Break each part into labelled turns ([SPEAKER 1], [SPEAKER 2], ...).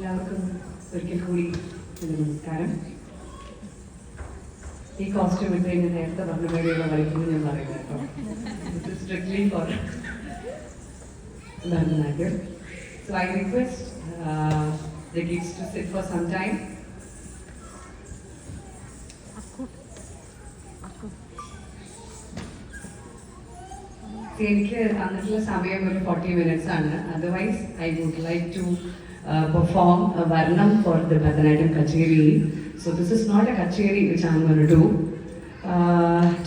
[SPEAKER 1] എല്ലാവർക്കും ഒരിക്കൽ കൂടി നമസ്കാരം. ഈ കോസ്റ്റ്യൂം ഇട്ട് കഴിഞ്ഞാൽ നേരത്തെ പറഞ്ഞ പേരെയുള്ള കളിക്കുന്നത് ഞാൻ പറയുന്നത് കേട്ടോ. Strictly for Bharatanatyam. So I request the kids to sit for some time. എനിക്ക് തന്നിട്ടുള്ള സമയം ഒരു 40 minutes ആണ്. Otherwise, I would like to perform a Varnam for the Bharatanatyam Kacheri. So this is not a Kacheri which I'm going to do.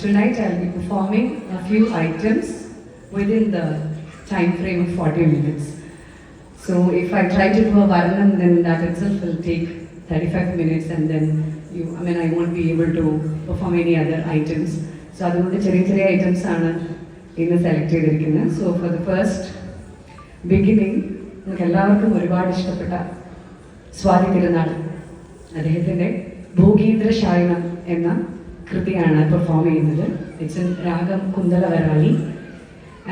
[SPEAKER 1] Tonight I'll be performing a few items within the time frame of 40 minutes. So if I try to do a Varnam, then that itself will take 35 minutes and then I won't be able to perform any other items. So അതുകൊണ്ട് ചെറിയ ചെറിയ items ആണ് ഇന്ന് select ചെയ്തിരിക്കുന്നത്. So for the first beginning നമുക്ക് എല്ലാവർക്കും ഒരുപാട് ഇഷ്ടപ്പെട്ട സ്വാതി തിരുനാൾ അദ്ദേഹത്തിൻ്റെ ഭോഗീന്ദ്ര ശായനം എന്ന കൃതിയാണ് പെർഫോം ചെയ്യുന്നത്. It's in ragam Kuntalavarali.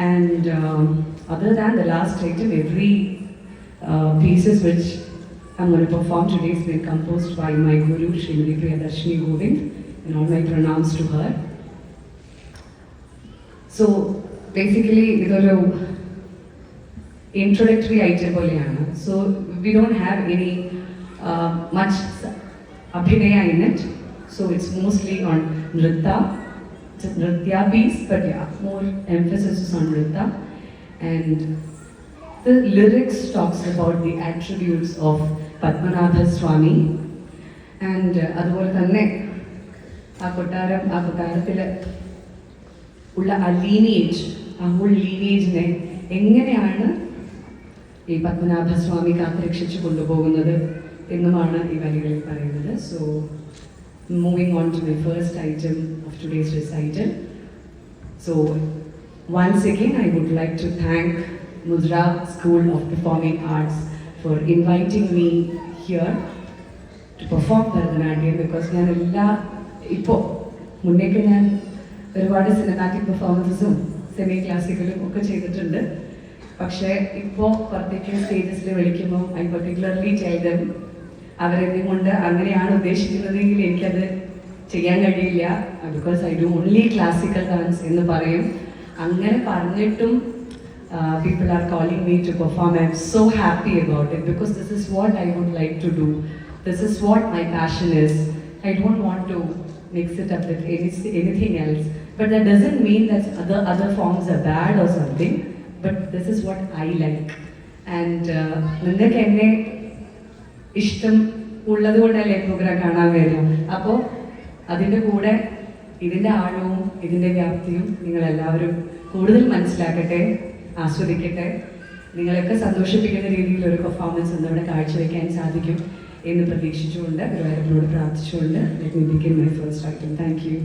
[SPEAKER 1] And other than the last item, every pieces which I'm going to perform today has been composed by my guru Srimati Priyadarshini Govind, and all my pranams to her. So basically ഇതൊരു introductory item പോലെയാണ്. So we don't have any much abhinaya in it. So it's mostly on nritya piece, but yeah, more emphasis is on nritya. And the lyrics talks about the attributes of Padmanabha Swami. And അതുപോലെ തന്നെ ആ കൊട്ടാരത്തിൽ ഉള്ള ആ lineage, ആ whole ലീനിയേജിനെ എങ്ങനെയാണ് ഈ പത്മനാഭസ്വാമി കാത്തുരക്ഷിച്ചു കൊണ്ടുപോകുന്നത് എന്നുമാണ് ഈ വരികളിൽ പറയുന്നത്. So moving on to my first item of today's recital. So once again I would like to thank Mudra School of Performing Arts for inviting me here to perform Bharatanatyam, because ഞാൻ ഇപ്പോൾ മുന്നേക്ക് ഞാൻ ഒരുപാട് cinematic പെർഫോമൻസസും semi ക്ലാസിക്കലും ഒക്കെ ചെയ്തിട്ടുണ്ട്. പക്ഷേ ഇപ്പോൾ particular സ്റ്റേജസിൽ വിളിക്കുമ്പോൾ I particularly ചെയ്തും അവരെന്നെ കൊണ്ട് അങ്ങനെയാണ് ഉദ്ദേശിക്കുന്നതെങ്കിൽ എനിക്കത് ചെയ്യാൻ കഴിയില്ല. Because I do only classical dance എന്ന് പറയും. അങ്ങനെ പറഞ്ഞിട്ടും people are calling me to perform. I'm so happy about it because this is what I would like to do. This is what my passion is. I don't want to mix it up with anything else. But that doesn't mean that other forms are bad or something. But this is what I like. And നിങ്ങൾക്ക് എന്നെ ഇഷ്ടം ഉള്ളത് കൊണ്ടല്ലേ programme കാണാൻ വരിക. അപ്പോൾ അതിൻ്റെ കൂടെ ഇതിൻ്റെ ആഴവും ഇതിൻ്റെ വ്യാപ്തിയും നിങ്ങളെല്ലാവരും കൂടുതൽ മനസ്സിലാക്കട്ടെ, ആസ്വദിക്കട്ടെ. നിങ്ങളൊക്കെ സന്തോഷിപ്പിക്കുന്ന രീതിയിൽ ഒരു പെർഫോമൻസ് ഇന്നിവിടെ കാഴ്ചവെക്കാൻ സാധിക്കും എന്ന് പ്രതീക്ഷിച്ചുകൊണ്ട് ഗുരുവായൂരപ്പനോട് പ്രാർത്ഥിച്ചുകൊണ്ട് let me begin my first item. Thank you.